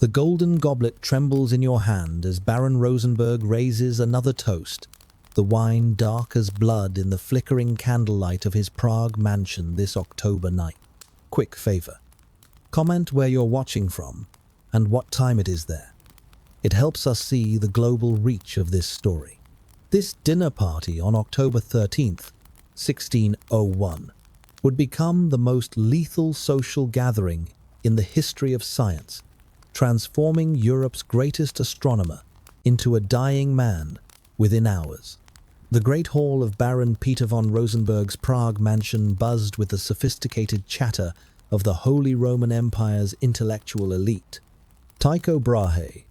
The golden goblet trembles in your hand as Baron Rosenberg raises another toast, the wine dark as blood in the flickering candlelight of his Prague mansion this October night. Quick favor. Comment where you're watching from and what time it is there. It helps us see the global reach of this story. This dinner party on October 13th, 1601, would become the most lethal social gathering in the history of science, transforming Europe's greatest astronomer into a dying man within hours. The great hall of Baron Peter von Rosenberg's Prague mansion buzzed with the sophisticated chatter of the Holy Roman Empire's intellectual elite. Tycho Brahe,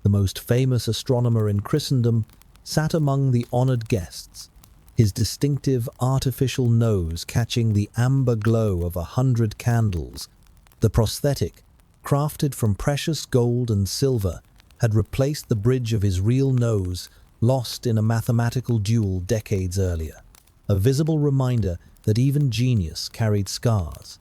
the most famous astronomer in Christendom, sat among the honored guests, his distinctive artificial nose catching the amber glow of 100 candles. The prosthetic, crafted from precious gold and silver, had replaced the bridge of his real nose, lost in a mathematical duel decades earlier, a visible reminder that even genius carried scars.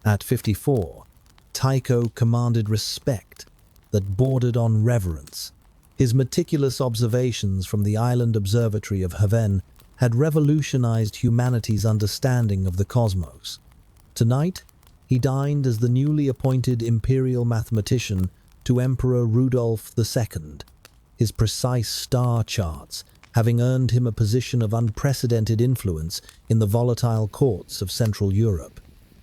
At 54, Tycho commanded respect that bordered on reverence. His meticulous observations from the island observatory of Haven had revolutionized humanity's understanding of the cosmos. Tonight, he dined as the newly appointed imperial mathematician to Emperor Rudolf II, his precise star charts having earned him a position of unprecedented influence in the volatile courts of Central Europe.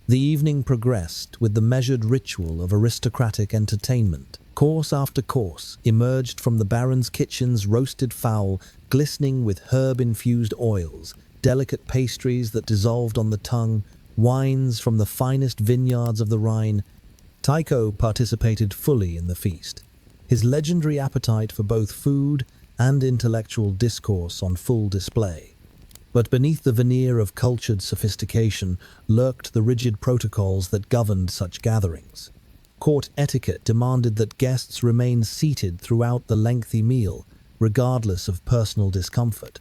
The evening progressed with the measured ritual of aristocratic entertainment. Course after course emerged from the Baron's kitchen's roasted fowl, glistening with herb-infused oils, delicate pastries that dissolved on the tongue, wines from the finest vineyards of the Rhine. Tycho participated fully in the feast, his legendary appetite for both food and intellectual discourse on full display. But beneath the veneer of cultured sophistication lurked the rigid protocols that governed such gatherings. Court etiquette demanded that guests remain seated throughout the lengthy meal, regardless of personal discomfort,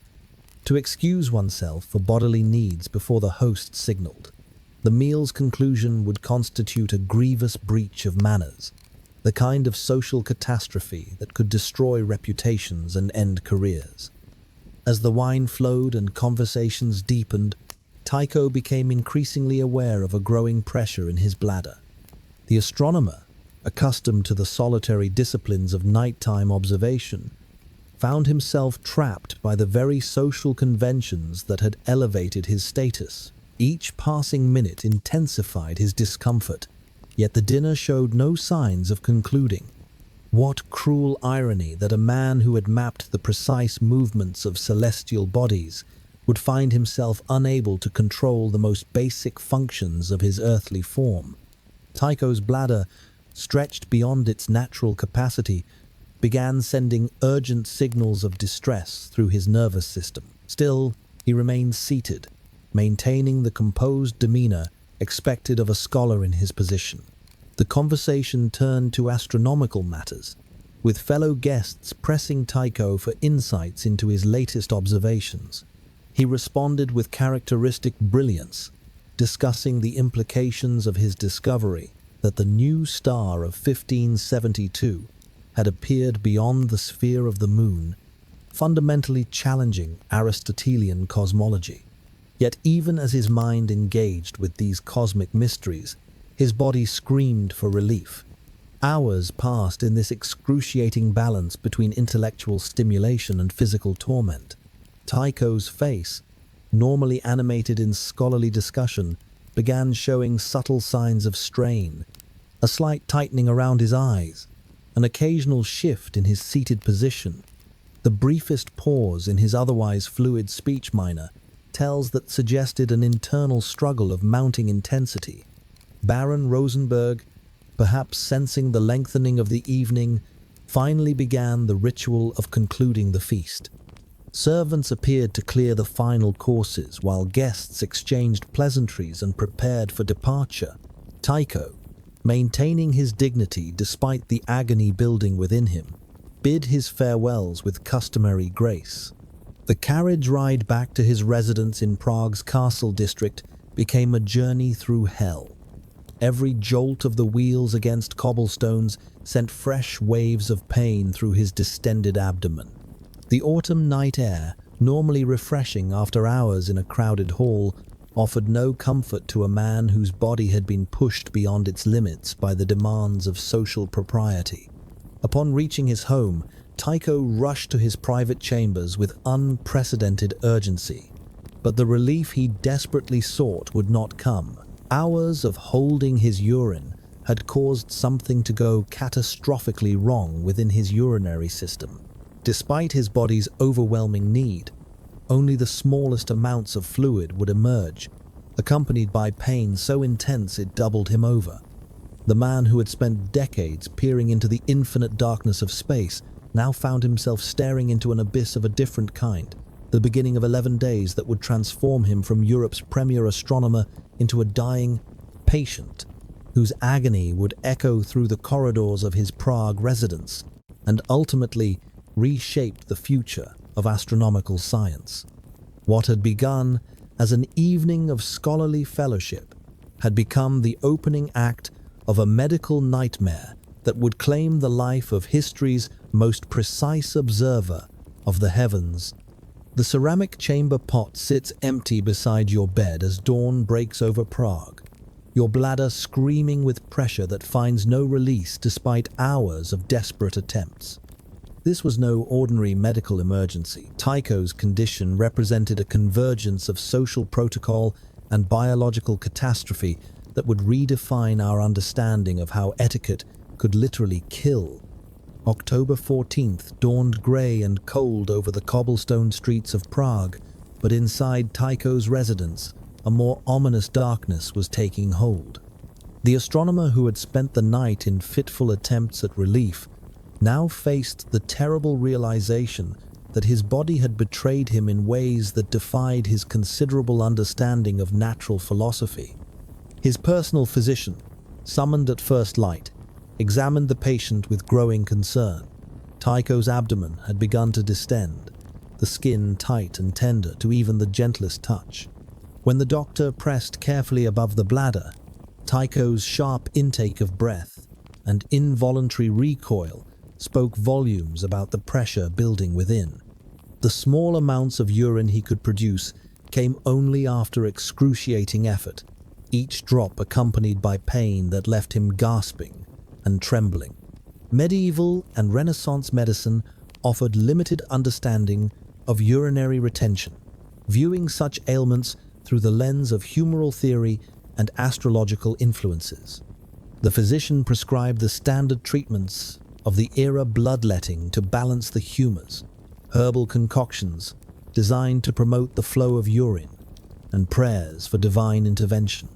to excuse oneself for bodily needs before the host signaled. The meal's conclusion would constitute a grievous breach of manners, the kind of social catastrophe that could destroy reputations and end careers. As the wine flowed and conversations deepened, Tycho became increasingly aware of a growing pressure in his bladder. The astronomer, accustomed to the solitary disciplines of nighttime observation, found himself trapped by the very social conventions that had elevated his status. Each passing minute intensified his discomfort, yet the dinner showed no signs of concluding. What cruel irony that a man who had mapped the precise movements of celestial bodies would find himself unable to control the most basic functions of his earthly form. Tycho's bladder, stretched beyond its natural capacity, began sending urgent signals of distress through his nervous system. Still, he remained seated, maintaining the composed demeanor expected of a scholar in his position. The conversation turned to astronomical matters, with fellow guests pressing Tycho for insights into his latest observations. He responded with characteristic brilliance, discussing the implications of his discovery that the new star of 1572 had appeared beyond the sphere of the moon, fundamentally challenging Aristotelian cosmology. Yet even as his mind engaged with these cosmic mysteries, his body screamed for relief. Hours passed in this excruciating balance between intellectual stimulation and physical torment. Tycho's face, normally animated in scholarly discussion, began showing subtle signs of strain, a slight tightening around his eyes, an occasional shift in his seated position. The briefest pause in his otherwise fluid speech minor tells that suggested an internal struggle of mounting intensity. Baron Rosenberg, perhaps sensing the lengthening of the evening, finally began the ritual of concluding the feast. Servants appeared to clear the final courses while guests exchanged pleasantries and prepared for departure. Tycho, maintaining his dignity despite the agony building within him, bid his farewells with customary grace. The carriage ride back to his residence in Prague's castle district became a journey through hell. Every jolt of the wheels against cobblestones sent fresh waves of pain through his distended abdomen. The autumn night air, normally refreshing after hours in a crowded hall, offered no comfort to a man whose body had been pushed beyond its limits by the demands of social propriety. Upon reaching his home, Tycho rushed to his private chambers with unprecedented urgency. But the relief he desperately sought would not come. Hours of holding his urine had caused something to go catastrophically wrong within his urinary system. Despite his body's overwhelming need, only the smallest amounts of fluid would emerge, accompanied by pain so intense it doubled him over. The man who had spent decades peering into the infinite darkness of space now found himself staring into an abyss of a different kind, the beginning of 11 days that would transform him from Europe's premier astronomer into a dying patient whose agony would echo through the corridors of his Prague residence and ultimately reshape the future of astronomical science. What had begun as an evening of scholarly fellowship had become the opening act of a medical nightmare that would claim the life of history's most precise observer of the heavens. The ceramic chamber pot sits empty beside your bed as dawn breaks over Prague, your bladder screaming with pressure that finds no release despite hours of desperate attempts. This was no ordinary medical emergency. Tycho's condition represented a convergence of social protocol and biological catastrophe that would redefine our understanding of how etiquette could literally kill. October 14th dawned grey and cold over the cobblestone streets of Prague, but inside Tycho's residence, a more ominous darkness was taking hold. The astronomer who had spent the night in fitful attempts at relief now faced the terrible realization that his body had betrayed him in ways that defied his considerable understanding of natural philosophy. His personal physician, summoned at first light, examined the patient with growing concern. Tycho's abdomen had begun to distend, the skin tight and tender to even the gentlest touch. When the doctor pressed carefully above the bladder, Tycho's sharp intake of breath and involuntary recoil spoke volumes about the pressure building within. The small amounts of urine he could produce came only after excruciating effort, each drop accompanied by pain that left him gasping and trembling. Medieval and Renaissance medicine offered limited understanding of urinary retention, viewing such ailments through the lens of humoral theory and astrological influences. The physician prescribed the standard treatments of the era: bloodletting to balance the humors, herbal concoctions designed to promote the flow of urine, and prayers for divine intervention.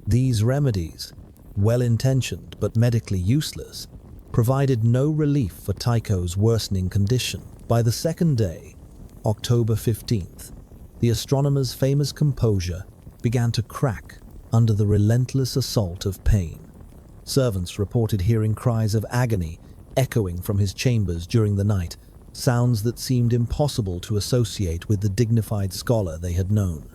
These remedies, well-intentioned but medically useless, provided no relief for Tycho's worsening condition. By the second day, October 15th, the astronomer's famous composure began to crack under the relentless assault of pain. Servants reported hearing cries of agony echoing from his chambers during the night, sounds that seemed impossible to associate with the dignified scholar they had known.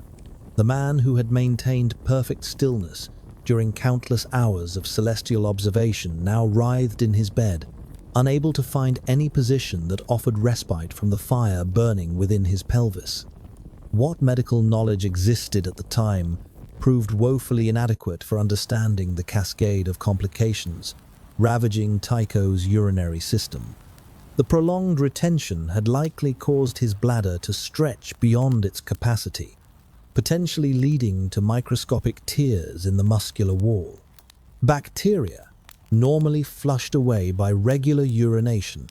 The man who had maintained perfect stillness during countless hours of celestial observation now writhed in his bed, unable to find any position that offered respite from the fire burning within his pelvis. What medical knowledge existed at the time proved woefully inadequate for understanding the cascade of complications ravaging Tycho's urinary system. The prolonged retention had likely caused his bladder to stretch beyond its capacity, potentially leading to microscopic tears in the muscular wall. Bacteria, normally flushed away by regular urination,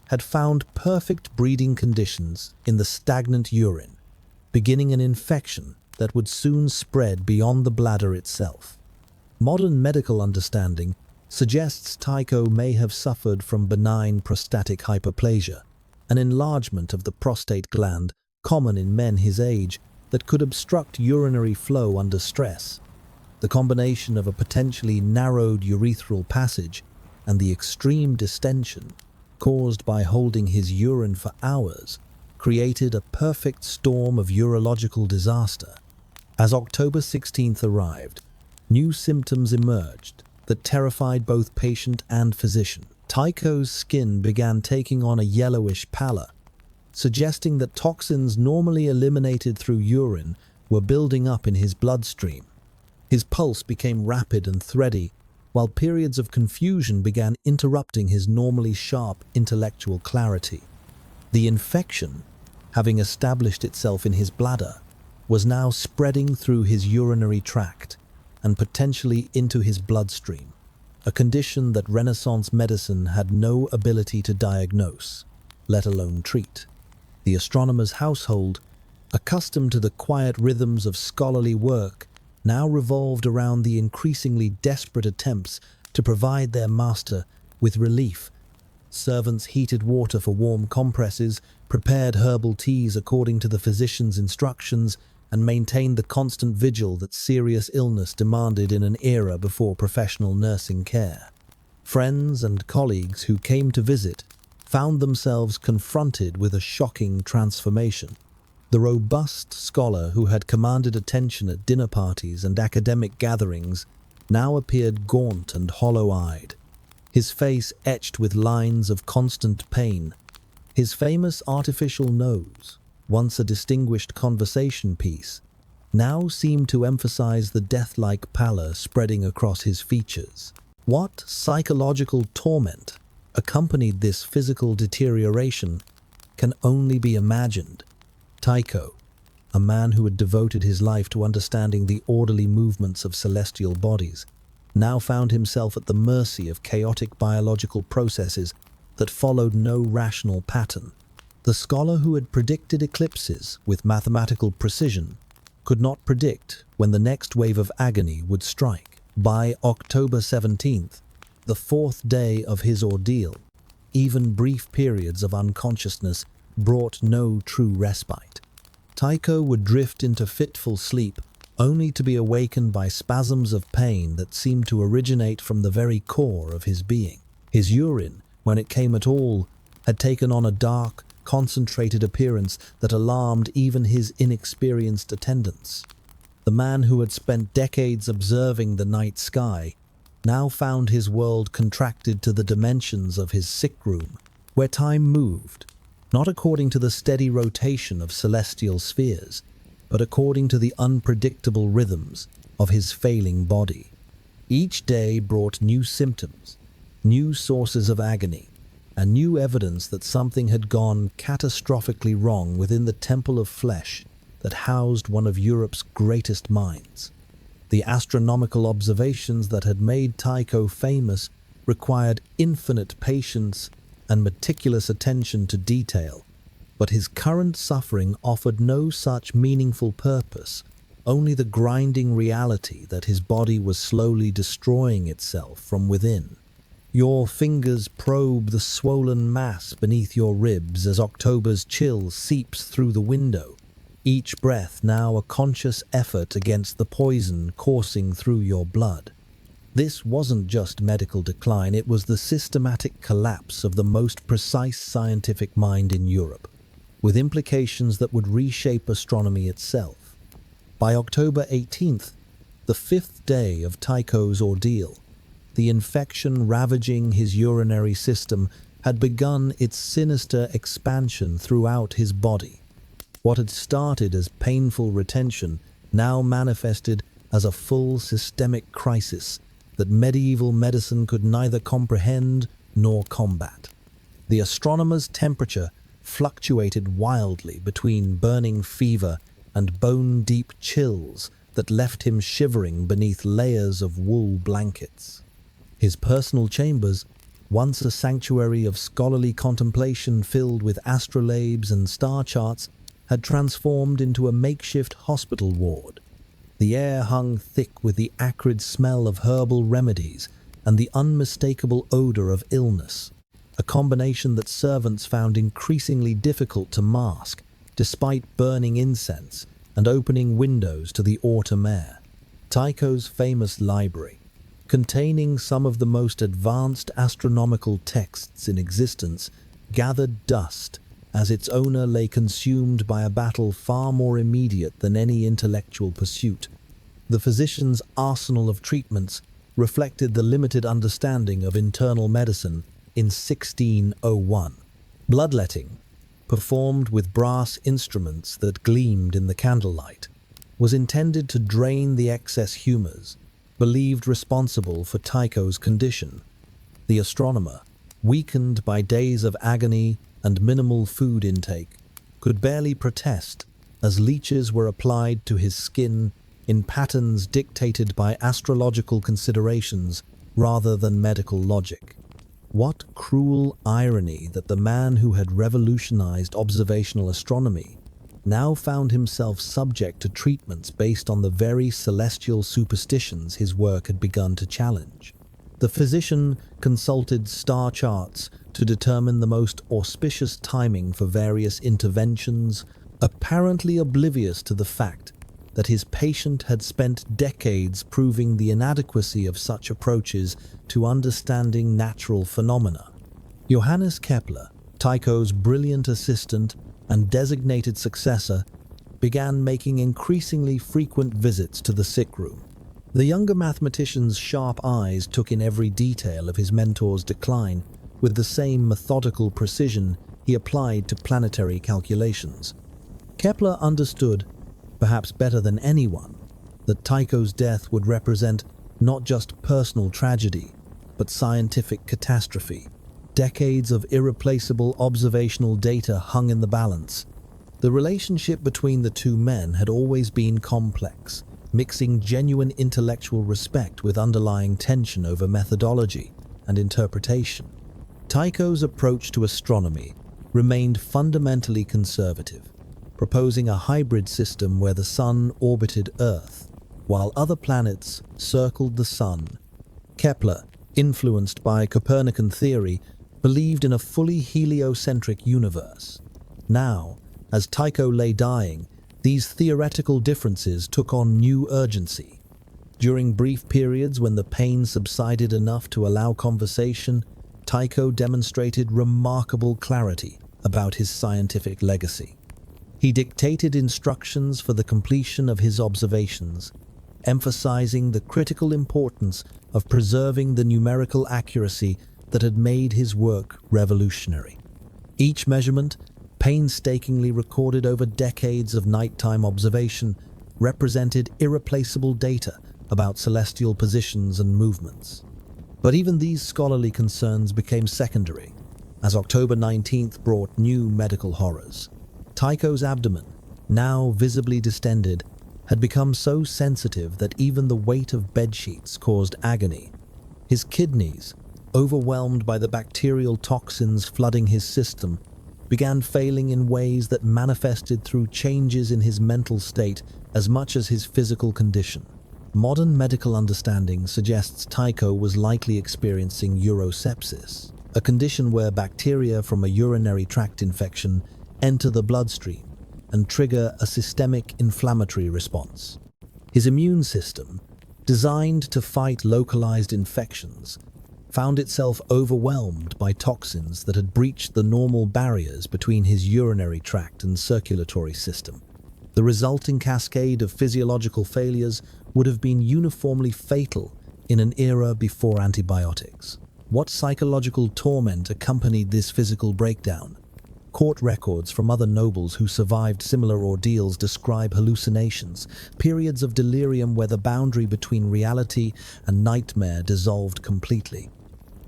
had found perfect breeding conditions in the stagnant urine, beginning an infection that would soon spread beyond the bladder itself. Modern medical understanding suggests Tycho may have suffered from benign prostatic hyperplasia, an enlargement of the prostate gland common in men his age that could obstruct urinary flow under stress. The combination of a potentially narrowed urethral passage and the extreme distension caused by holding his urine for hours created a perfect storm of urological disaster. As October 16th arrived, new symptoms emerged that terrified both patient and physician. Tycho's skin began taking on a yellowish pallor, suggesting that toxins normally eliminated through urine were building up in his bloodstream. His pulse became rapid and thready, while periods of confusion began interrupting his normally sharp intellectual clarity. The infection, having established itself in his bladder, was now spreading through his urinary tract and potentially into his bloodstream, a condition that Renaissance medicine had no ability to diagnose, let alone treat. The astronomer's household, accustomed to the quiet rhythms of scholarly work, now revolved around the increasingly desperate attempts to provide their master with relief. Servants heated water for warm compresses, prepared herbal teas according to the physician's instructions, and maintained the constant vigil that serious illness demanded in an era before professional nursing care. Friends and colleagues who came to visit found themselves confronted with a shocking transformation. The robust scholar who had commanded attention at dinner parties and academic gatherings now appeared gaunt and hollow-eyed, his face etched with lines of constant pain. His famous artificial nose, once a distinguished conversation piece, now seemed to emphasize the death-like pallor spreading across his features. What psychological torment accompanied this physical deterioration can only be imagined. Tycho, a man who had devoted his life to understanding the orderly movements of celestial bodies, now found himself at the mercy of chaotic biological processes that followed no rational pattern. The scholar who had predicted eclipses with mathematical precision could not predict when the next wave of agony would strike. By October 17th, the fourth day of his ordeal, even brief periods of unconsciousness brought no true respite. Tycho would drift into fitful sleep, only to be awakened by spasms of pain that seemed to originate from the very core of his being. His urine, when it came at all, had taken on a dark, concentrated appearance that alarmed even his inexperienced attendants. The man who had spent decades observing the night sky now found his world contracted to the dimensions of his sick room, where time moved, not according to the steady rotation of celestial spheres, but according to the unpredictable rhythms of his failing body. Each day brought new symptoms, new sources of agony, and new evidence that something had gone catastrophically wrong within the temple of flesh that housed one of Europe's greatest minds. The astronomical observations that had made Tycho famous required infinite patience and meticulous attention to detail, but his current suffering offered no such meaningful purpose, only the grinding reality that his body was slowly destroying itself from within. Your fingers probe the swollen mass beneath your ribs as October's chill seeps through the window, each breath now a conscious effort against the poison coursing through your blood. This wasn't just medical decline, it was the systematic collapse of the most precise scientific mind in Europe, with implications that would reshape astronomy itself. By October 18th, the fifth day of Tycho's ordeal, the infection ravaging his urinary system had begun its sinister expansion throughout his body. What had started as painful retention now manifested as a full systemic crisis that medieval medicine could neither comprehend nor combat. The astronomer's temperature fluctuated wildly between burning fever and bone-deep chills that left him shivering beneath layers of wool blankets. His personal chambers, once a sanctuary of scholarly contemplation filled with astrolabes and star charts, had transformed into a makeshift hospital ward. The air hung thick with the acrid smell of herbal remedies and the unmistakable odor of illness, a combination that servants found increasingly difficult to mask, despite burning incense and opening windows to the autumn air. Tycho's famous library, containing some of the most advanced astronomical texts in existence, gathered dust as its owner lay consumed by a battle far more immediate than any intellectual pursuit. The physician's arsenal of treatments reflected the limited understanding of internal medicine in 1601. Bloodletting, performed with brass instruments that gleamed in the candlelight, was intended to drain the excess humors believed responsible for Tycho's condition. The astronomer, weakened by days of agony and minimal food intake, could barely protest as leeches were applied to his skin in patterns dictated by astrological considerations rather than medical logic. What cruel irony that the man who had revolutionized observational astronomy now found himself subject to treatments based on the very celestial superstitions his work had begun to challenge. The physician consulted star charts to determine the most auspicious timing for various interventions, apparently oblivious to the fact that his patient had spent decades proving the inadequacy of such approaches to understanding natural phenomena. Johannes Kepler, Tycho's brilliant assistant and designated successor, began making increasingly frequent visits to the sick room. The younger mathematician's sharp eyes took in every detail of his mentor's decline with the same methodical precision he applied to planetary calculations. Kepler understood, perhaps better than anyone, that Tycho's death would represent not just personal tragedy, but scientific catastrophe. Decades of irreplaceable observational data hung in the balance. The relationship between the two men had always been complex, mixing genuine intellectual respect with underlying tension over methodology and interpretation. Tycho's approach to astronomy remained fundamentally conservative, proposing a hybrid system where the Sun orbited Earth, while other planets circled the Sun. Kepler, influenced by Copernican theory, believed in a fully heliocentric universe. Now, as Tycho lay dying, these theoretical differences took on new urgency. During brief periods when the pain subsided enough to allow conversation, Tycho demonstrated remarkable clarity about his scientific legacy. He dictated instructions for the completion of his observations, emphasizing the critical importance of preserving the numerical accuracy that had made his work revolutionary. Each measurement, painstakingly recorded over decades of nighttime observation, represented irreplaceable data about celestial positions and movements. But even these scholarly concerns became secondary, as October 19th brought new medical horrors. Tycho's abdomen, now visibly distended, had become so sensitive that even the weight of bedsheets caused agony. His kidneys, overwhelmed by the bacterial toxins flooding his system, began failing in ways that manifested through changes in his mental state as much as his physical condition. Modern medical understanding suggests Tycho was likely experiencing urosepsis, a condition where bacteria from a urinary tract infection enter the bloodstream and trigger a systemic inflammatory response. His immune system, designed to fight localized infections, found itself overwhelmed by toxins that had breached the normal barriers between his urinary tract and circulatory system. The resulting cascade of physiological failures would have been uniformly fatal in an era before antibiotics. What psychological torment accompanied this physical breakdown? Court records from other nobles who survived similar ordeals describe hallucinations, periods of delirium where the boundary between reality and nightmare dissolved completely.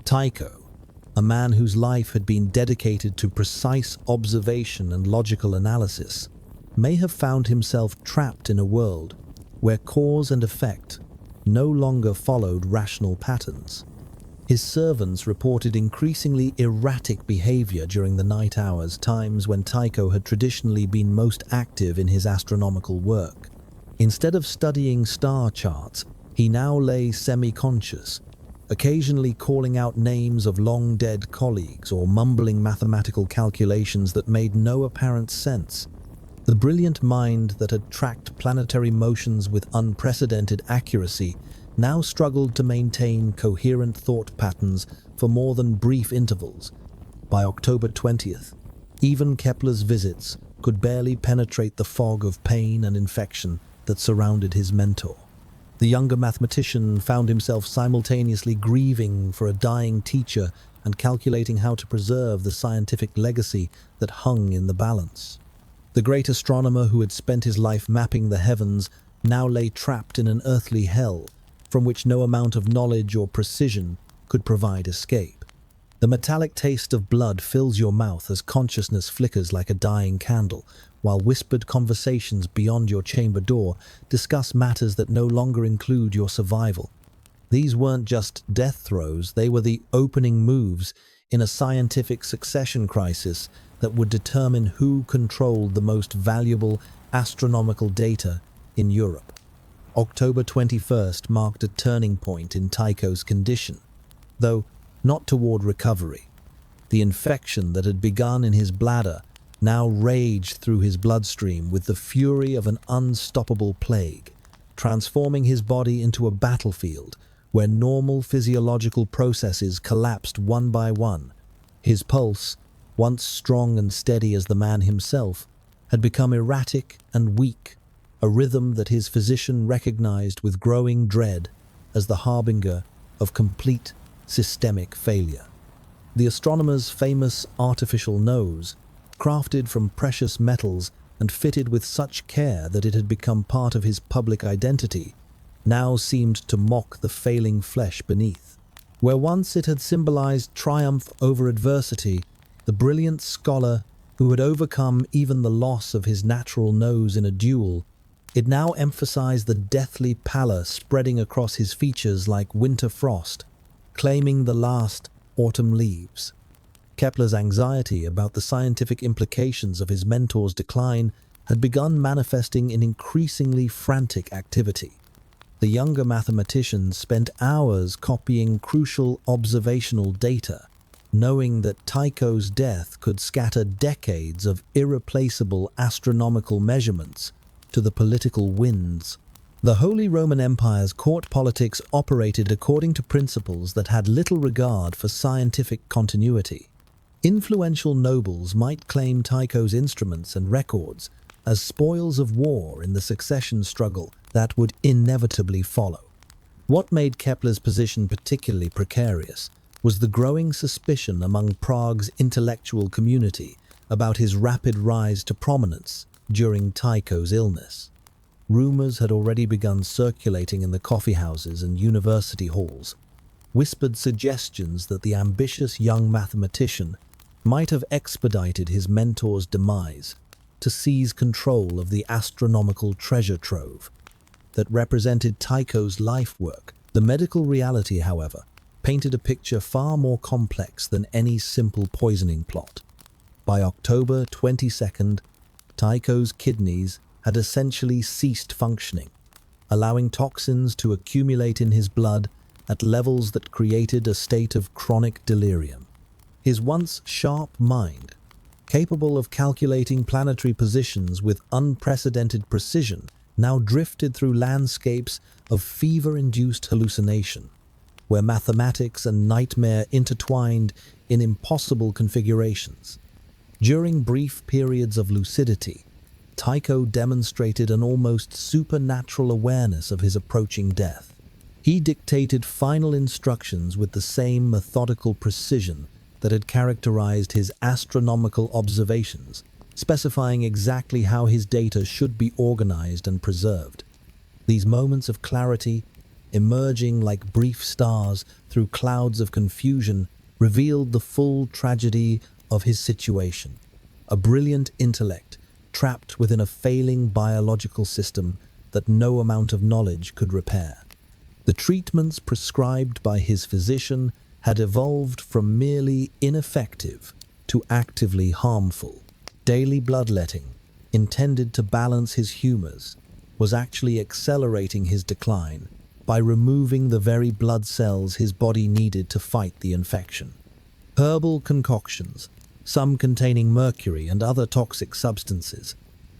Tycho, a man whose life had been dedicated to precise observation and logical analysis, may have found himself trapped in a world where cause and effect no longer followed rational patterns. His servants reported increasingly erratic behavior during the night hours, times when Tycho had traditionally been most active in his astronomical work. Instead of studying star charts, he now lay semi-conscious, occasionally calling out names of long-dead colleagues or mumbling mathematical calculations that made no apparent sense. The brilliant mind that had tracked planetary motions with unprecedented accuracy now struggled to maintain coherent thought patterns for more than brief intervals. By October 20th, even Kepler's visits could barely penetrate the fog of pain and infection that surrounded his mentor. The younger mathematician found himself simultaneously grieving for a dying teacher and calculating how to preserve the scientific legacy that hung in the balance. The great astronomer who had spent his life mapping the heavens now lay trapped in an earthly hell from which no amount of knowledge or precision could provide escape. The metallic taste of blood fills your mouth as consciousness flickers like a dying candle, while whispered conversations beyond your chamber door discuss matters that no longer include your survival. These weren't just death throes, they were the opening moves in a scientific succession crisis that would determine who controlled the most valuable astronomical data in Europe. October 21st marked a turning point in Tycho's condition, though not toward recovery. The infection that had begun in his bladder now raged through his bloodstream with the fury of an unstoppable plague, transforming his body into a battlefield where normal physiological processes collapsed one by one. His pulse, once strong and steady as the man himself, had become erratic and weak, a rhythm that his physician recognized with growing dread as the harbinger of complete systemic failure. The astronomer's famous artificial nose, crafted from precious metals and fitted with such care that it had become part of his public identity, now seemed to mock the failing flesh beneath. Where once it had symbolized triumph over adversity, the brilliant scholar who had overcome even the loss of his natural nose in a duel, it now emphasized the deathly pallor spreading across his features like winter frost, claiming the last autumn leaves. Kepler's anxiety about the scientific implications of his mentor's decline had begun manifesting in increasingly frantic activity. The younger mathematician spent hours copying crucial observational data, knowing that Tycho's death could scatter decades of irreplaceable astronomical measurements to the political winds. The Holy Roman Empire's court politics operated according to principles that had little regard for scientific continuity. Influential nobles might claim Tycho's instruments and records as spoils of war in the succession struggle that would inevitably follow. What made Kepler's position particularly precarious was the growing suspicion among Prague's intellectual community about his rapid rise to prominence during Tycho's illness. Rumors had already begun circulating in the coffeehouses and university halls, whispered suggestions that the ambitious young mathematician might have expedited his mentor's demise to seize control of the astronomical treasure trove that represented Tycho's life work. The medical reality, however, painted a picture far more complex than any simple poisoning plot. By October 22nd, Tycho's kidneys had essentially ceased functioning, allowing toxins to accumulate in his blood at levels that created a state of chronic delirium. His once sharp mind, capable of calculating planetary positions with unprecedented precision, now drifted through landscapes of fever-induced hallucination, where mathematics and nightmare intertwined in impossible configurations. During brief periods of lucidity, Tycho demonstrated an almost supernatural awareness of his approaching death. He dictated final instructions with the same methodical precision that had characterized his astronomical observations, specifying exactly how his data should be organized and preserved. These moments of clarity, emerging like brief stars through clouds of confusion, revealed the full tragedy of his situation. A brilliant intellect trapped within a failing biological system that no amount of knowledge could repair. The treatments prescribed by his physician had evolved from merely ineffective to actively harmful. Daily bloodletting, intended to balance his humors, was actually accelerating his decline by removing the very blood cells his body needed to fight the infection. Herbal concoctions, some containing mercury and other toxic substances,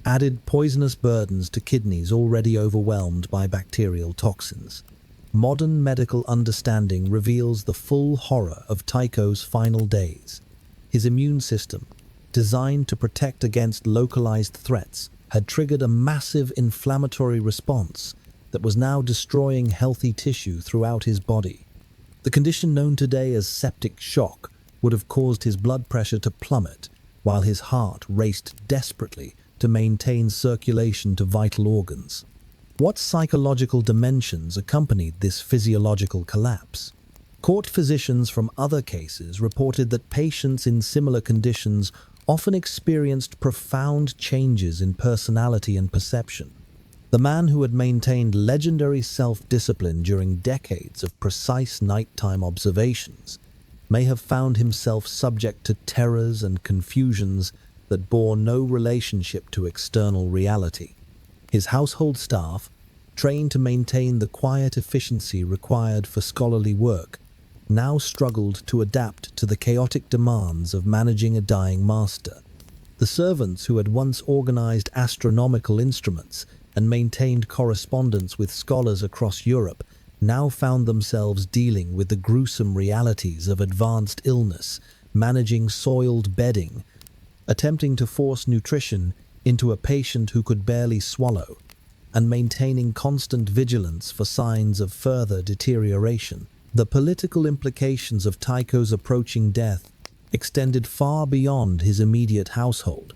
added poisonous burdens to kidneys already overwhelmed by bacterial toxins. Modern medical understanding reveals the full horror of Tycho's final days. His immune system, designed to protect against localized threats, had triggered a massive inflammatory response that was now destroying healthy tissue throughout his body. The condition known today as septic shock would have caused his blood pressure to plummet while his heart raced desperately to maintain circulation to vital organs. What psychological dimensions accompanied this physiological collapse? Court physicians from other cases reported that patients in similar conditions often experienced profound changes in personality and perception. The man who had maintained legendary self-discipline during decades of precise nighttime observations may have found himself subject to terrors and confusions that bore no relationship to external reality. His household staff, trained to maintain the quiet efficiency required for scholarly work, now struggled to adapt to the chaotic demands of managing a dying master. The servants who had once organized astronomical instruments and maintained correspondence with scholars across Europe now found themselves dealing with the gruesome realities of advanced illness, managing soiled bedding, attempting to force nutrition into a patient who could barely swallow, and maintaining constant vigilance for signs of further deterioration. The political implications of Tycho's approaching death extended far beyond his immediate household.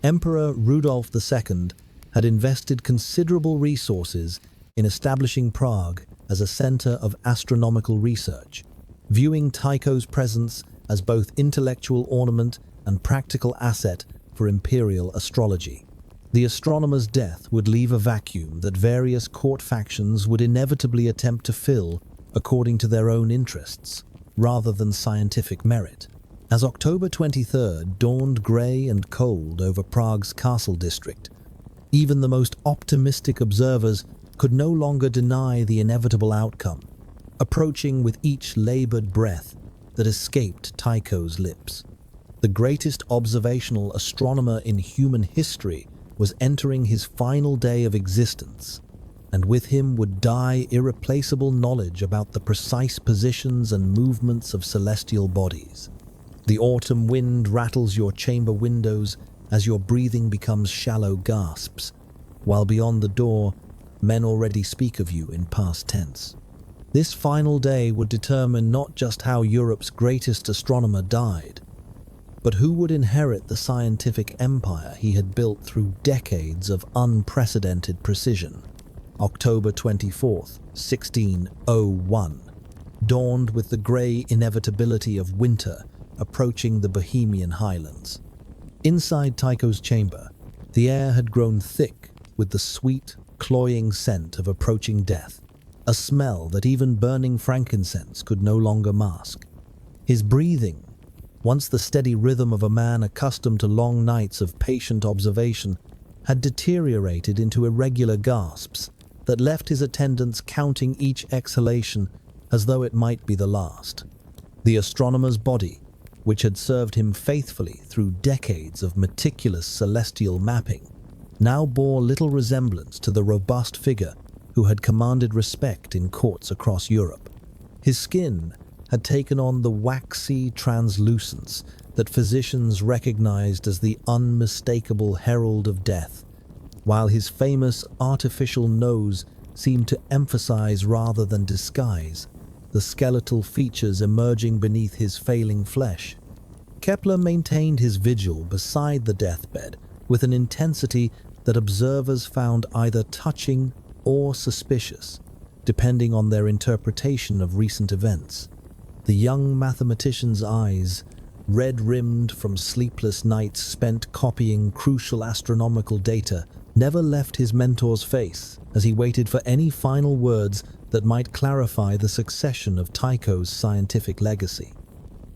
Emperor Rudolf II had invested considerable resources in establishing Prague as a center of astronomical research, viewing Tycho's presence as both intellectual ornament and practical asset for imperial astrology. The astronomer's death would leave a vacuum that various court factions would inevitably attempt to fill according to their own interests, rather than scientific merit. As October 23rd dawned grey and cold over Prague's castle district, even the most optimistic observers could no longer deny the inevitable outcome, approaching with each labored breath that escaped Tycho's lips. The greatest observational astronomer in human history was entering his final day of existence, and with him would die irreplaceable knowledge about the precise positions and movements of celestial bodies. The autumn wind rattles your chamber windows as your breathing becomes shallow gasps, while beyond the door, men already speak of you in past tense. This final day would determine not just how Europe's greatest astronomer died, but who would inherit the scientific empire he had built through decades of unprecedented precision. October 24th, 1601, dawned with the grey inevitability of winter approaching the Bohemian highlands. Inside Tycho's chamber, the air had grown thick with the sweet, cloying scent of approaching death, a smell that even burning frankincense could no longer mask. His breathing, once the steady rhythm of a man accustomed to long nights of patient observation, had deteriorated into irregular gasps that left his attendants counting each exhalation as though it might be the last. The astronomer's body, which had served him faithfully through decades of meticulous celestial mapping, now bore little resemblance to the robust figure who had commanded respect in courts across Europe. His skin had taken on the waxy translucence that physicians recognized as the unmistakable herald of death, while his famous artificial nose seemed to emphasize rather than disguise the skeletal features emerging beneath his failing flesh. Kepler maintained his vigil beside the deathbed with an intensity that observers found either touching or suspicious, depending on their interpretation of recent events. The young mathematician's eyes, red-rimmed from sleepless nights spent copying crucial astronomical data, never left his mentor's face as he waited for any final words that might clarify the succession of Tycho's scientific legacy.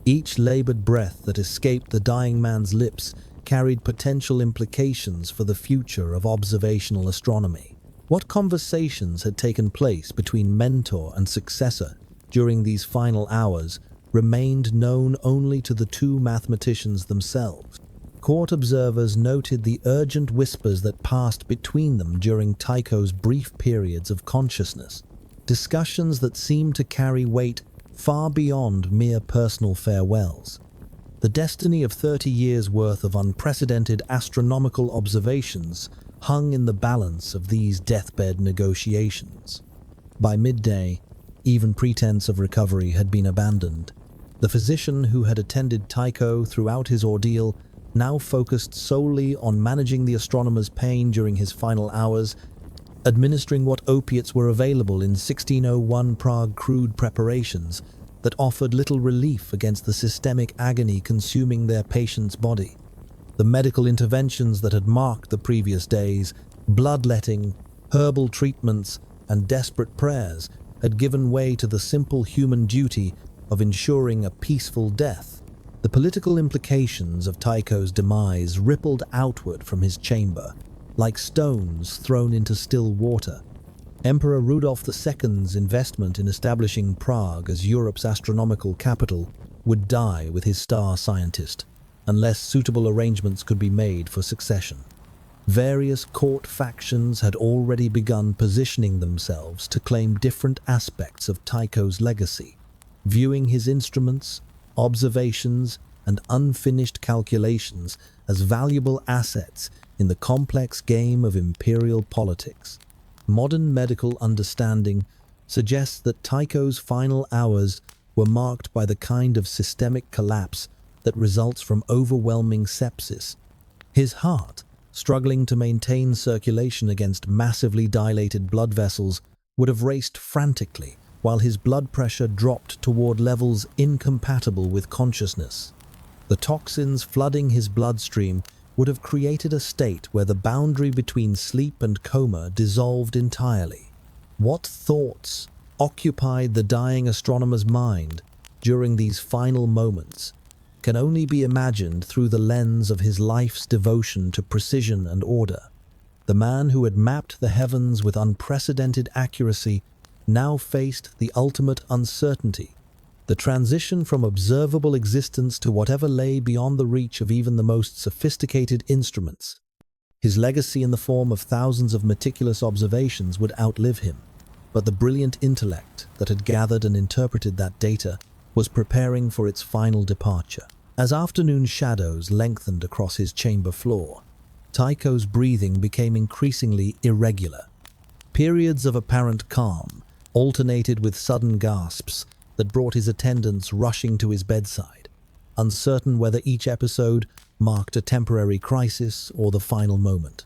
Each labored breath that escaped the dying man's lips carried potential implications for the future of observational astronomy. What conversations had taken place between mentor and successor during these final hours remained known only to the two mathematicians themselves. Court observers noted the urgent whispers that passed between them during Tycho's brief periods of consciousness, discussions that seemed to carry weight far beyond mere personal farewells. The destiny of 30 years' worth of unprecedented astronomical observations hung in the balance of these deathbed negotiations. By midday, Even pretense of recovery had been abandoned. The physician who had attended Tycho throughout his ordeal now focused solely on managing the astronomer's pain during his final hours, administering what opiates were available in 1601 Prague crude preparations that offered little relief against the systemic agony consuming their patient's body. The medical interventions that had marked the previous days, bloodletting, herbal treatments, and desperate prayers, had given way to the simple human duty of ensuring a peaceful death. The political implications of Tycho's demise rippled outward from his chamber, like stones thrown into still water. Emperor Rudolf II's investment in establishing Prague as Europe's astronomical capital would die with his star scientist, unless suitable arrangements could be made for succession. Various court factions had already begun positioning themselves to claim different aspects of Tycho's legacy, viewing his instruments, observations, and unfinished calculations as valuable assets in the complex game of imperial politics. Modern medical understanding suggests that Tycho's final hours were marked by the kind of systemic collapse that results from overwhelming sepsis. His heart, struggling to maintain circulation against massively dilated blood vessels, would have raced frantically, while his blood pressure dropped toward levels incompatible with consciousness. The toxins flooding his bloodstream would have created a state where the boundary between sleep and coma dissolved entirely. What thoughts occupied the dying astronomer's mind during these final moments can only be imagined through the lens of his life's devotion to precision and order. The man who had mapped the heavens with unprecedented accuracy now faced the ultimate uncertainty, the transition from observable existence to whatever lay beyond the reach of even the most sophisticated instruments. His legacy in the form of thousands of meticulous observations would outlive him, but the brilliant intellect that had gathered and interpreted that data was preparing for its final departure. As afternoon shadows lengthened across his chamber floor, Tycho's breathing became increasingly irregular. Periods of apparent calm alternated with sudden gasps that brought his attendants rushing to his bedside, uncertain whether each episode marked a temporary crisis or the final moment.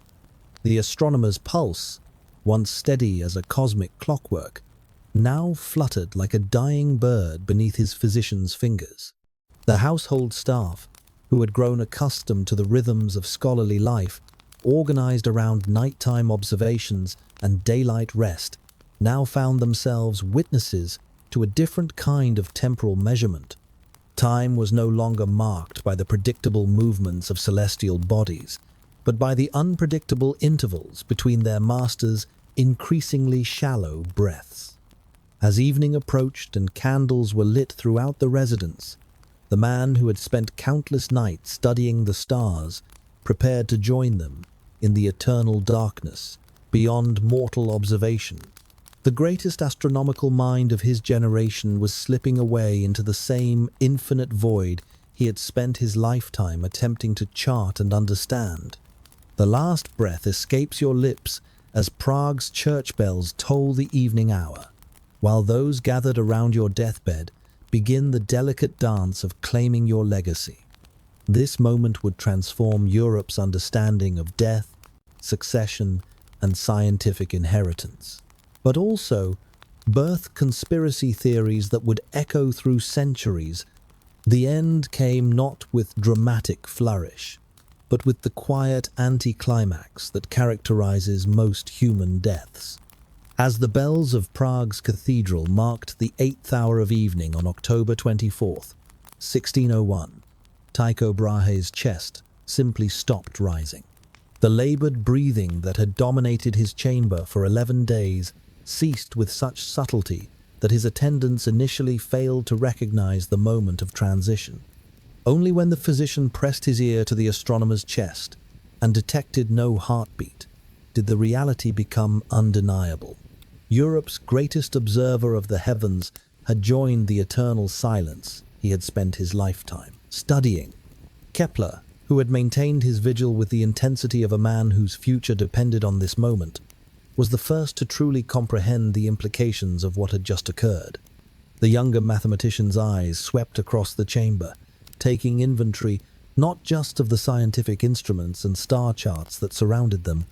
The astronomer's pulse, once steady as a cosmic clockwork, now fluttered like a dying bird beneath his physician's fingers. The household staff, who had grown accustomed to the rhythms of scholarly life, organized around nighttime observations and daylight rest, now found themselves witnesses to a different kind of temporal measurement. Time was no longer marked by the predictable movements of celestial bodies, but by the unpredictable intervals between their masters' increasingly shallow breaths. As evening approached and candles were lit throughout the residence, the man who had spent countless nights studying the stars prepared to join them in the eternal darkness beyond mortal observation. The greatest astronomical mind of his generation was slipping away into the same infinite void he had spent his lifetime attempting to chart and understand. The last breath escapes your lips as Prague's church bells toll the evening hour, while those gathered around your deathbed begin the delicate dance of claiming your legacy. This moment would transform Europe's understanding of death, succession, and scientific inheritance, but also birth conspiracy theories that would echo through centuries. The end came not with dramatic flourish, but with the quiet anticlimax that characterizes most human deaths. As the bells of Prague's cathedral marked the 8th hour of evening on October 24th, 1601, Tycho Brahe's chest simply stopped rising. The labored breathing that had dominated his chamber for 11 days ceased with such subtlety that his attendants initially failed to recognize the moment of transition. Only when the physician pressed his ear to the astronomer's chest and detected no heartbeat did the reality become undeniable. Europe's greatest observer of the heavens had joined the eternal silence he had spent his lifetime studying. Kepler, who had maintained his vigil with the intensity of a man whose future depended on this moment, was the first to truly comprehend the implications of what had just occurred. The younger mathematician's eyes swept across the chamber, taking inventory not just of the scientific instruments and star charts that surrounded them,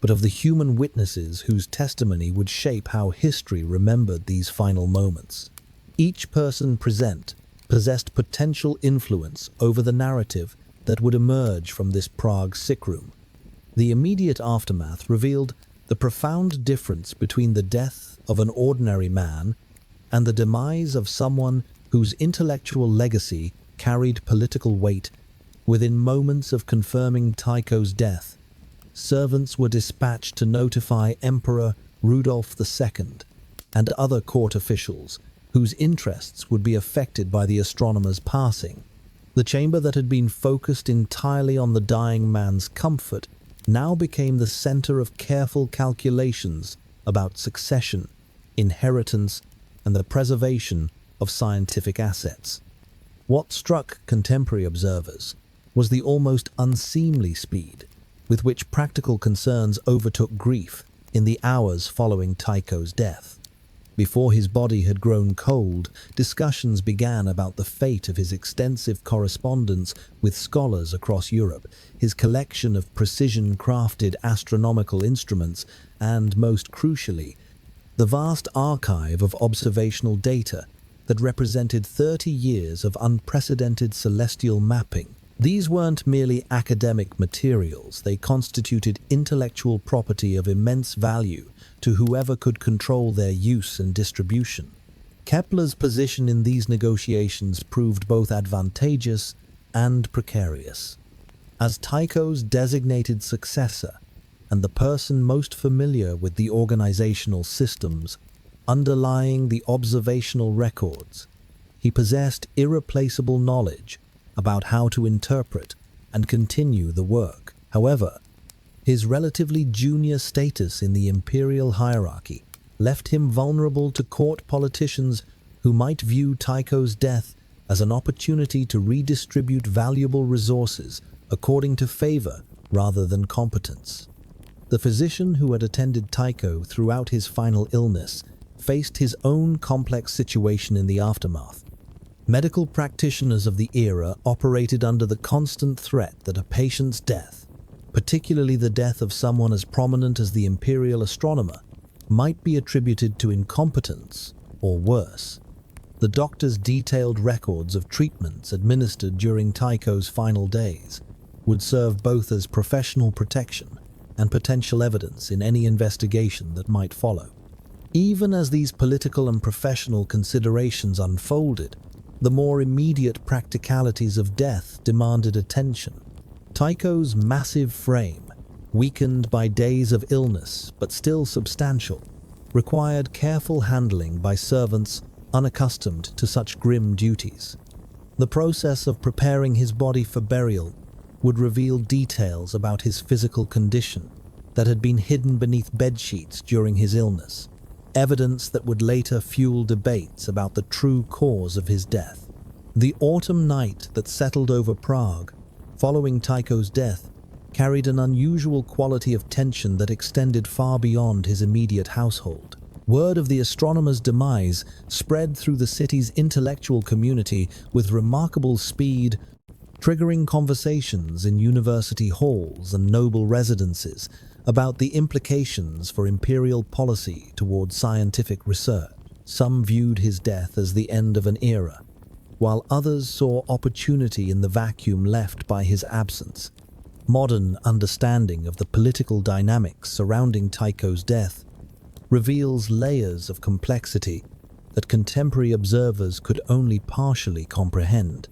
but of the human witnesses whose testimony would shape how history remembered these final moments. Each person present possessed potential influence over the narrative that would emerge from this Prague sick room. The immediate aftermath revealed the profound difference between the death of an ordinary man and the demise of someone whose intellectual legacy carried political weight. Within moments of confirming Tycho's death, servants were dispatched to notify Emperor Rudolf II and other court officials whose interests would be affected by the astronomer's passing. The chamber that had been focused entirely on the dying man's comfort now became the center of careful calculations about succession, inheritance, and the preservation of scientific assets. What struck contemporary observers was the almost unseemly speed with which practical concerns overtook grief in the hours following Tycho's death. Before his body had grown cold, discussions began about the fate of his extensive correspondence with scholars across Europe, his collection of precision-crafted astronomical instruments, and, most crucially, the vast archive of observational data that represented 30 years of unprecedented celestial mapping. These weren't merely academic materials, they constituted intellectual property of immense value to whoever could control their use and distribution. Kepler's position in these negotiations proved both advantageous and precarious. As Tycho's designated successor and the person most familiar with the organizational systems underlying the observational records, he possessed irreplaceable knowledge about how to interpret and continue the work. However, his relatively junior status in the imperial hierarchy left him vulnerable to court politicians who might view Tycho's death as an opportunity to redistribute valuable resources according to favor rather than competence. The physician who had attended Tycho throughout his final illness faced his own complex situation in the aftermath. Medical practitioners of the era operated under the constant threat that a patient's death, particularly the death of someone as prominent as the imperial astronomer, might be attributed to incompetence or worse. The doctor's detailed records of treatments administered during Tycho's final days would serve both as professional protection and potential evidence in any investigation that might follow. Even as these political and professional considerations unfolded, the more immediate practicalities of death demanded attention. Tycho's massive frame, weakened by days of illness but still substantial, required careful handling by servants unaccustomed to such grim duties. The process of preparing his body for burial would reveal details about his physical condition that had been hidden beneath bedsheets during his illness, evidence that would later fuel debates about the true cause of his death. The autumn night that settled over Prague following Tycho's death carried an unusual quality of tension that extended far beyond his immediate household. Word of the astronomer's demise spread through the city's intellectual community with remarkable speed, triggering conversations in university halls and noble residences about the implications for imperial policy toward scientific research. Some viewed his death as the end of an era, while others saw opportunity in the vacuum left by his absence. Modern understanding of the political dynamics surrounding Tycho's death reveals layers of complexity that contemporary observers could only partially comprehend.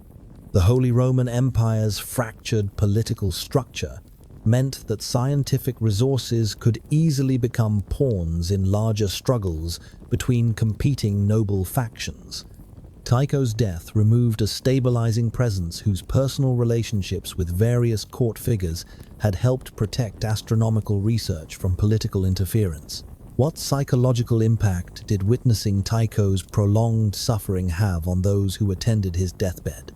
The Holy Roman Empire's fractured political structure meant that scientific resources could easily become pawns in larger struggles between competing noble factions. Tycho's death removed a stabilizing presence whose personal relationships with various court figures had helped protect astronomical research from political interference. What psychological impact did witnessing Tycho's prolonged suffering have on those who attended his deathbed?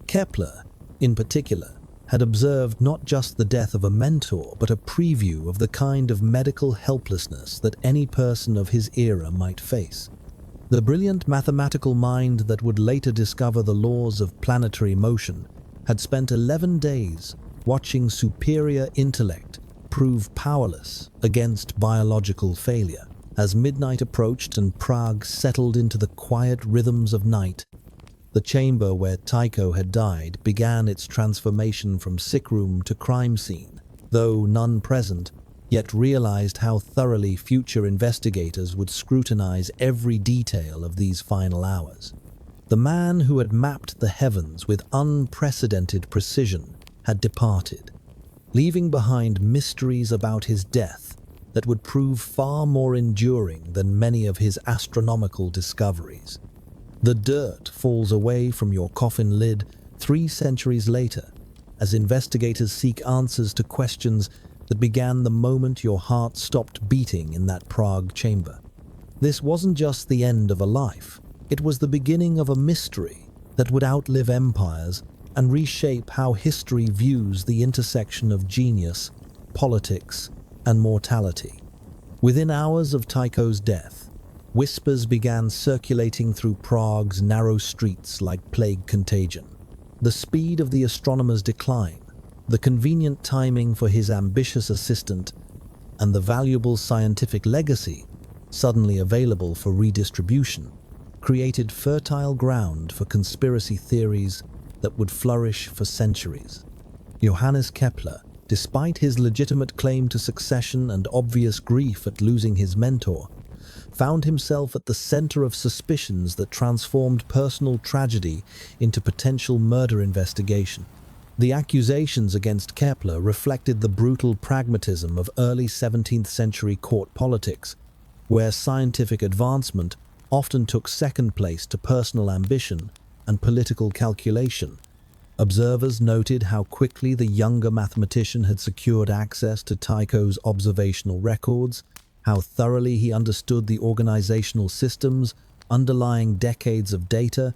Kepler, in particular, had observed not just the death of a mentor, but a preview of the kind of medical helplessness that any person of his era might face. The brilliant mathematical mind that would later discover the laws of planetary motion had spent 11 days watching superior intellect prove powerless against biological failure. As midnight approached and Prague settled into the quiet rhythms of night, the chamber where Tycho had died began its transformation from sick room to crime scene, though none present yet realized how thoroughly future investigators would scrutinize every detail of these final hours. The man who had mapped the heavens with unprecedented precision had departed, leaving behind mysteries about his death that would prove far more enduring than many of his astronomical discoveries. The dirt falls away from your coffin lid 3 centuries later, as investigators seek answers to questions that began the moment your heart stopped beating in that Prague chamber. This wasn't just the end of a life, it was the beginning of a mystery that would outlive empires and reshape how history views the intersection of genius, politics, and mortality. Within hours of Tycho's death, whispers began circulating through Prague's narrow streets like plague contagion. The speed of the astronomer's decline, the convenient timing for his ambitious assistant, and the valuable scientific legacy suddenly available for redistribution created fertile ground for conspiracy theories that would flourish for centuries. Johannes Kepler, despite his legitimate claim to succession and obvious grief at losing his mentor, found himself at the center of suspicions that transformed personal tragedy into potential murder investigation. The accusations against Kepler reflected the brutal pragmatism of early 17th century court politics, where scientific advancement often took second place to personal ambition and political calculation. Observers noted how quickly the younger mathematician had secured access to Tycho's observational records, how thoroughly he understood the organizational systems underlying decades of data,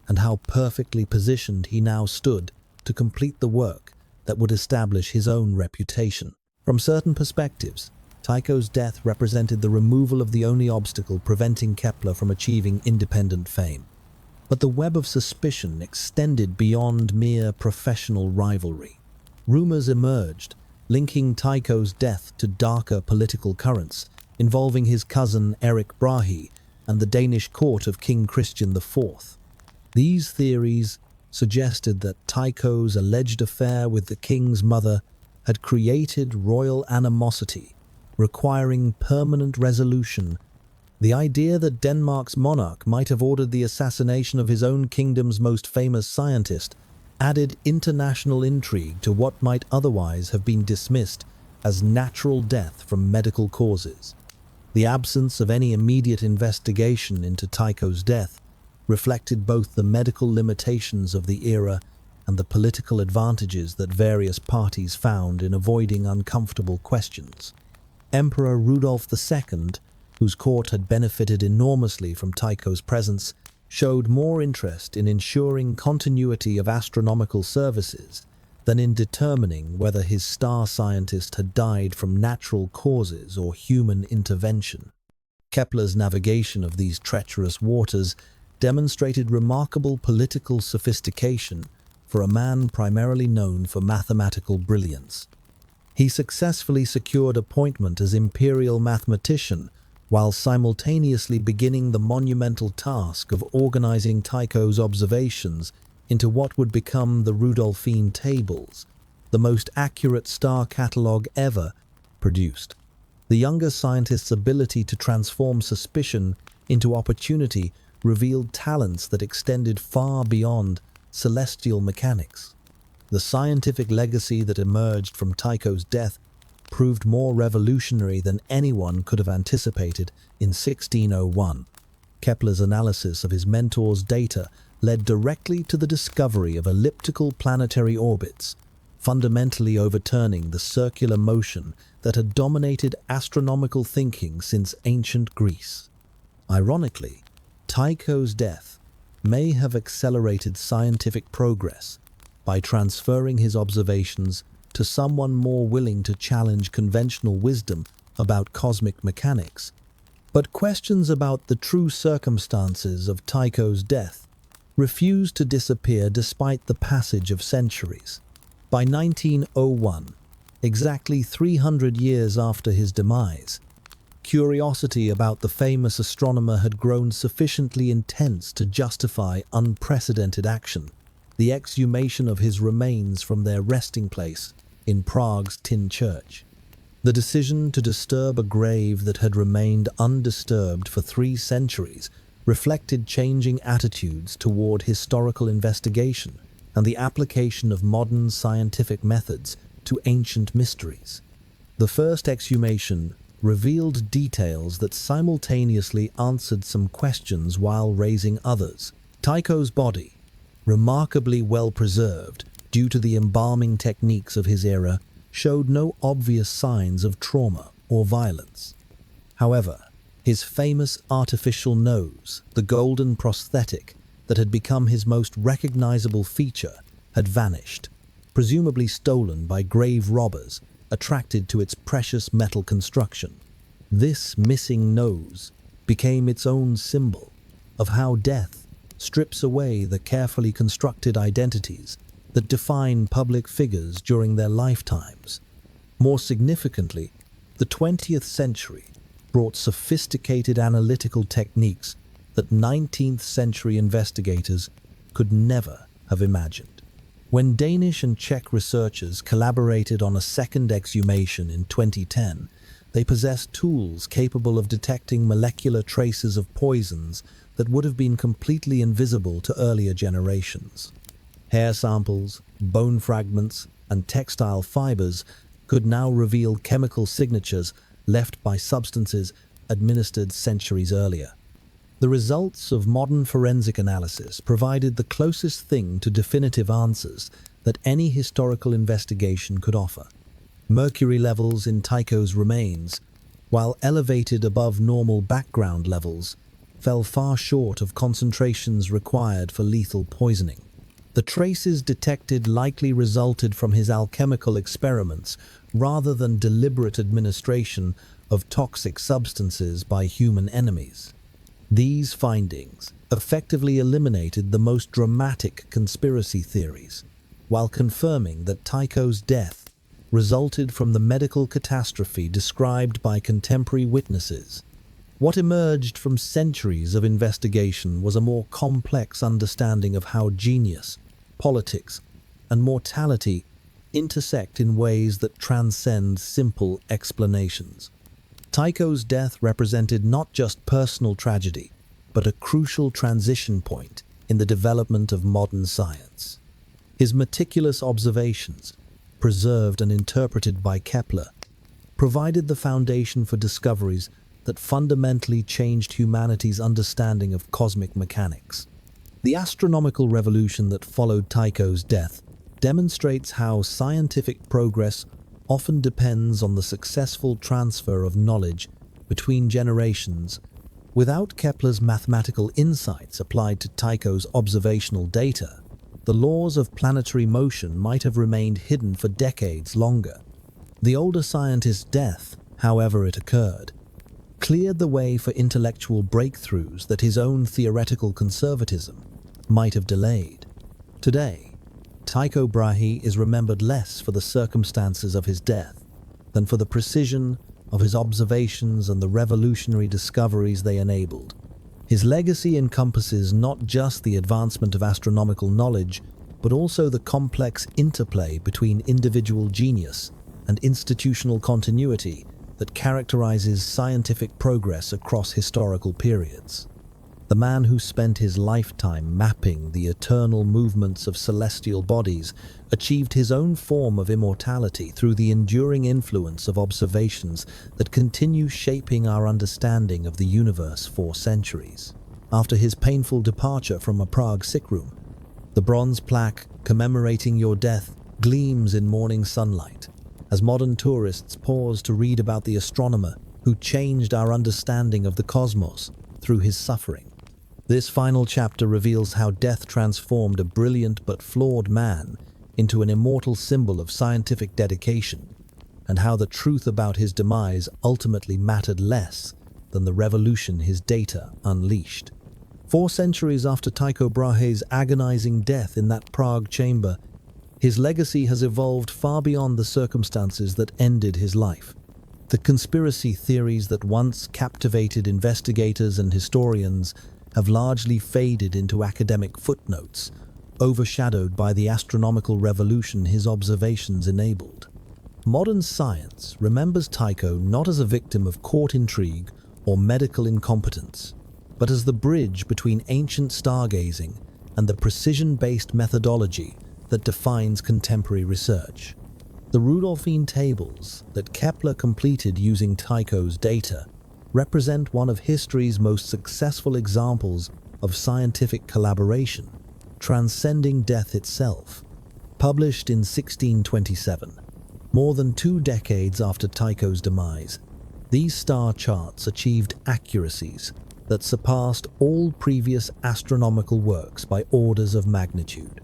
and how perfectly positioned he now stood to complete the work that would establish his own reputation. From certain perspectives, Tycho's death represented the removal of the only obstacle preventing Kepler from achieving independent fame. But the web of suspicion extended beyond mere professional rivalry. Rumors emerged, linking Tycho's death to darker political currents, involving his cousin Tycho Brahe and the Danish court of King Christian IV. These theories suggested that Tycho's alleged affair with the king's mother had created royal animosity, requiring permanent resolution. The idea that Denmark's monarch might have ordered the assassination of his own kingdom's most famous scientist added international intrigue to what might otherwise have been dismissed as natural death from medical causes. The absence of any immediate investigation into Tycho's death reflected both the medical limitations of the era and the political advantages that various parties found in avoiding uncomfortable questions. Emperor Rudolf II, whose court had benefited enormously from Tycho's presence, showed more interest in ensuring continuity of astronomical services than in determining whether his star scientist had died from natural causes or human intervention. Kepler's navigation of these treacherous waters demonstrated remarkable political sophistication for a man primarily known for mathematical brilliance. He successfully secured appointment as imperial mathematician while simultaneously beginning the monumental task of organizing Tycho's observations into what would become the Rudolphine Tables, the most accurate star catalogue ever produced. The younger scientist's ability to transform suspicion into opportunity revealed talents that extended far beyond celestial mechanics. The scientific legacy that emerged from Tycho's death proved more revolutionary than anyone could have anticipated in 1601. Kepler's analysis of his mentor's data led directly to the discovery of elliptical planetary orbits, fundamentally overturning the circular motion that had dominated astronomical thinking since ancient Greece. Ironically, Tycho's death may have accelerated scientific progress, by transferring his observations to someone more willing to challenge conventional wisdom about cosmic mechanics. But questions about the true circumstances of Tycho's death refused to disappear despite the passage of centuries. By 1901, exactly 300 years after his demise, curiosity about the famous astronomer had grown sufficiently intense to justify unprecedented action: the exhumation of his remains from their resting place in Prague's Tin Church. The decision to disturb a grave that had remained undisturbed for 3 centuries reflected changing attitudes toward historical investigation and the application of modern scientific methods to ancient mysteries. The first exhumation revealed details that simultaneously answered some questions while raising others. Tycho's body, remarkably well preserved due to the embalming techniques of his era, showed no obvious signs of trauma or violence. However, his famous artificial nose, the golden prosthetic that had become his most recognizable feature, had vanished, presumably stolen by grave robbers attracted to its precious metal construction. This missing nose became its own symbol of how death strips away the carefully constructed identities that define public figures during their lifetimes. More significantly, the 20th century brought sophisticated analytical techniques that 19th century investigators could never have imagined. When Danish and Czech researchers collaborated on a second exhumation in 2010, they possessed tools capable of detecting molecular traces of poisons that would have been completely invisible to earlier generations. Hair samples, bone fragments, and textile fibers could now reveal chemical signatures left by substances administered centuries earlier. The results of modern forensic analysis provided the closest thing to definitive answers that any historical investigation could offer. Mercury levels in Tycho's remains, while elevated above normal background levels, fell far short of concentrations required for lethal poisoning. The traces detected likely resulted from his alchemical experiments rather than deliberate administration of toxic substances by human enemies. These findings effectively eliminated the most dramatic conspiracy theories, while confirming that Tycho's death resulted from the medical catastrophe described by contemporary witnesses. What emerged from centuries of investigation was a more complex understanding of how genius, politics, and mortality intersect in ways that transcend simple explanations. Tycho's death represented not just personal tragedy, but a crucial transition point in the development of modern science. His meticulous observations, preserved and interpreted by Kepler, provided the foundation for discoveries that fundamentally changed humanity's understanding of cosmic mechanics. The astronomical revolution that followed Tycho's death demonstrates how scientific progress often depends on the successful transfer of knowledge between generations. Without Kepler's mathematical insights applied to Tycho's observational data, the laws of planetary motion might have remained hidden for decades longer. The older scientist's death, however it occurred, cleared the way for intellectual breakthroughs that his own theoretical conservatism might have delayed. Today, Tycho Brahe is remembered less for the circumstances of his death than for the precision of his observations and the revolutionary discoveries they enabled. His legacy encompasses not just the advancement of astronomical knowledge, but also the complex interplay between individual genius and institutional continuity that characterizes scientific progress across historical periods. The man who spent his lifetime mapping the eternal movements of celestial bodies achieved his own form of immortality through the enduring influence of observations that continue shaping our understanding of the universe for centuries. After his painful departure from a Prague sick room, the bronze plaque commemorating your death gleams in morning sunlight as modern tourists pause to read about the astronomer who changed our understanding of the cosmos through his suffering. This final chapter reveals how death transformed a brilliant but flawed man into an immortal symbol of scientific dedication, and how the truth about his demise ultimately mattered less than the revolution his data unleashed. 4 centuries after Tycho Brahe's agonizing death in that Prague chamber, his legacy has evolved far beyond the circumstances that ended his life. The conspiracy theories that once captivated investigators and historians have largely faded into academic footnotes, overshadowed by the astronomical revolution his observations enabled. Modern science remembers Tycho not as a victim of court intrigue or medical incompetence, but as the bridge between ancient stargazing and the precision-based methodology that defines contemporary research. The Rudolphine tables that Kepler completed using Tycho's data represent one of history's most successful examples of scientific collaboration, transcending death itself. Published in 1627, more than 2 decades after Tycho's demise, these star charts achieved accuracies that surpassed all previous astronomical works by orders of magnitude.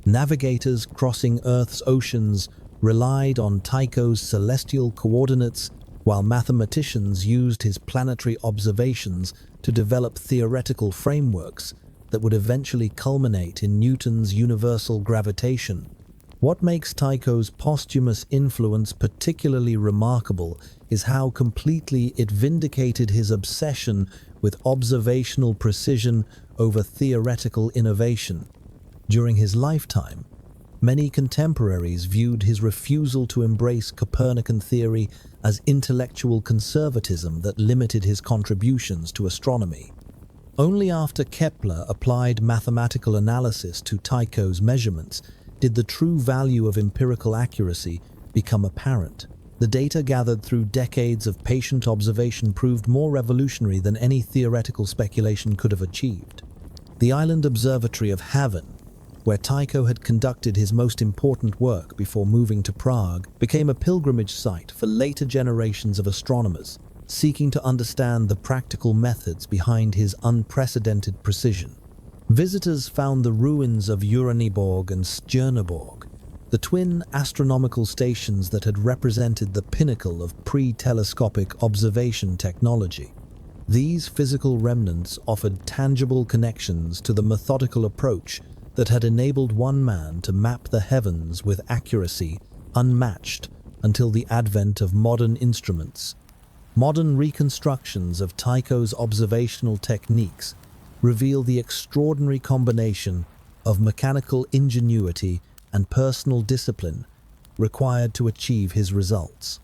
Navigators crossing Earth's oceans relied on Tycho's celestial coordinates, while mathematicians used his planetary observations to develop theoretical frameworks that would eventually culminate in Newton's universal gravitation. What makes Tycho's posthumous influence particularly remarkable is how completely it vindicated his obsession with observational precision over theoretical innovation. During his lifetime, many contemporaries viewed his refusal to embrace Copernican theory as intellectual conservatism that limited his contributions to astronomy. Only after Kepler applied mathematical analysis to Tycho's measurements did the true value of empirical accuracy become apparent. The data gathered through decades of patient observation proved more revolutionary than any theoretical speculation could have achieved. The island observatory of Haven, where Tycho had conducted his most important work before moving to Prague, became a pilgrimage site for later generations of astronomers seeking to understand the practical methods behind his unprecedented precision. Visitors found the ruins of Uraniborg and Stjärneborg, the twin astronomical stations that had represented the pinnacle of pre-telescopic observation technology. These physical remnants offered tangible connections to the methodical approach that had enabled one man to map the heavens with accuracy unmatched until the advent of modern instruments. Modern reconstructions of Tycho's observational techniques reveal the extraordinary combination of mechanical ingenuity and personal discipline required to achieve his results.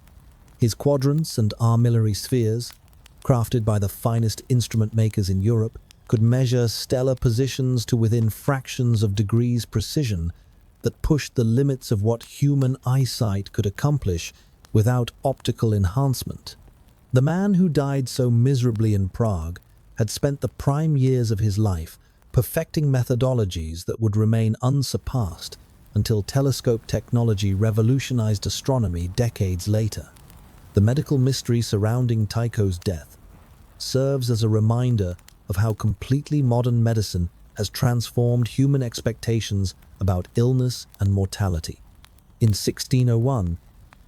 His quadrants and armillary spheres, crafted by the finest instrument makers in Europe, could measure stellar positions to within fractions of degrees precision that pushed the limits of what human eyesight could accomplish without optical enhancement. The man who died so miserably in Prague had spent the prime years of his life perfecting methodologies that would remain unsurpassed until telescope technology revolutionized astronomy decades later. The medical mystery surrounding Tycho's death serves as a reminder of how completely modern medicine has transformed human expectations about illness and mortality. In 1601,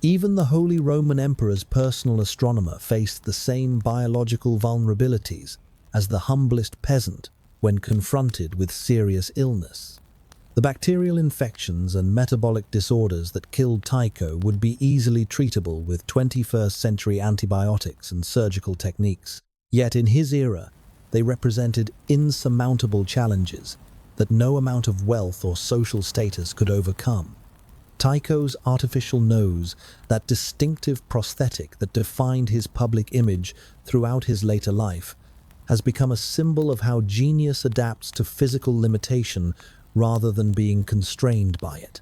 even the Holy Roman Emperor's personal astronomer faced the same biological vulnerabilities as the humblest peasant when confronted with serious illness. The bacterial infections and metabolic disorders that killed Tycho would be easily treatable with 21st century antibiotics and surgical techniques. Yet in his era, they represented insurmountable challenges that no amount of wealth or social status could overcome. Tycho's artificial nose, that distinctive prosthetic that defined his public image throughout his later life, has become a symbol of how genius adapts to physical limitation rather than being constrained by it.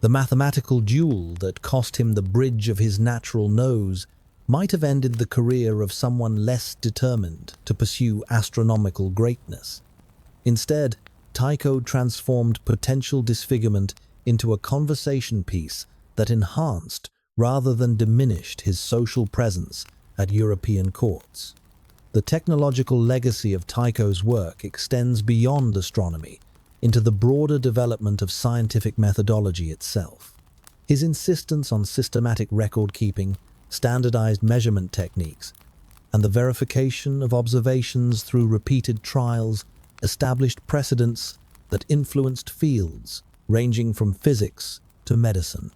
The mathematical duel that cost him the bridge of his natural nose might have ended the career of someone less determined to pursue astronomical greatness. Instead, Tycho transformed potential disfigurement into a conversation piece that enhanced rather than diminished his social presence at European courts. The technological legacy of Tycho's work extends beyond astronomy into the broader development of scientific methodology itself. His insistence on systematic record-keeping, standardized measurement techniques, and the verification of observations through repeated trials established precedents that influenced fields ranging from physics to medicine.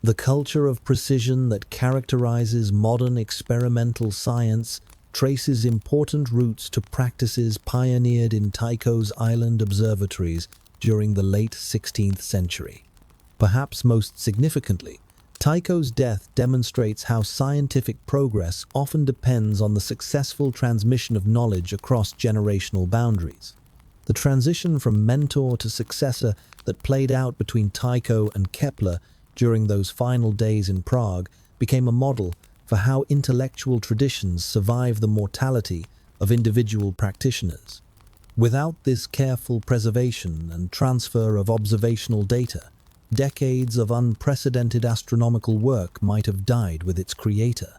The culture of precision that characterizes modern experimental science traces important roots to practices pioneered in Tycho's island observatories during the late 16th century. Perhaps most significantly, Tycho's death demonstrates how scientific progress often depends on the successful transmission of knowledge across generational boundaries. The transition from mentor to successor that played out between Tycho and Kepler during those final days in Prague became a model for how intellectual traditions survive the mortality of individual practitioners. Without this careful preservation and transfer of observational data, decades of unprecedented astronomical work might have died with its creator.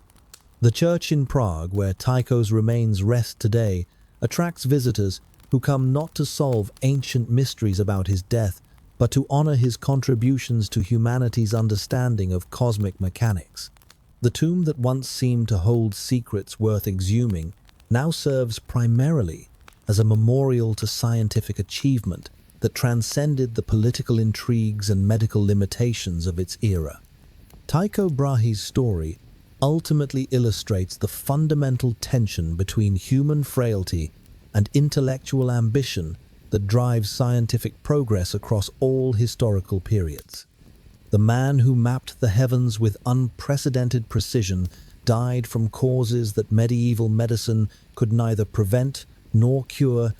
The church in Prague, where Tycho's remains rest today, attracts visitors who come not to solve ancient mysteries about his death, but to honor his contributions to humanity's understanding of cosmic mechanics. The tomb that once seemed to hold secrets worth exhuming now serves primarily as a memorial to scientific achievement that transcended the political intrigues and medical limitations of its era. Tycho Brahe's story ultimately illustrates the fundamental tension between human frailty and intellectual ambition that drives scientific progress across all historical periods. The man who mapped the heavens with unprecedented precision died from causes that medieval medicine could neither prevent nor cure,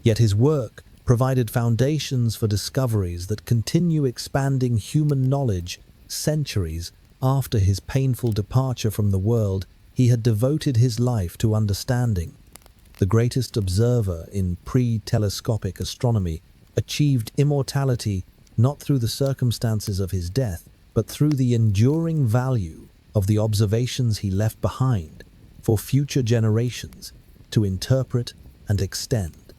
yet his work provided foundations for discoveries that continue expanding human knowledge centuries after his painful departure from the world he had devoted his life to understanding. The greatest observer in pre-telescopic astronomy achieved immortality not through the circumstances of his death, but through the enduring value of the observations he left behind for future generations to interpret and extend.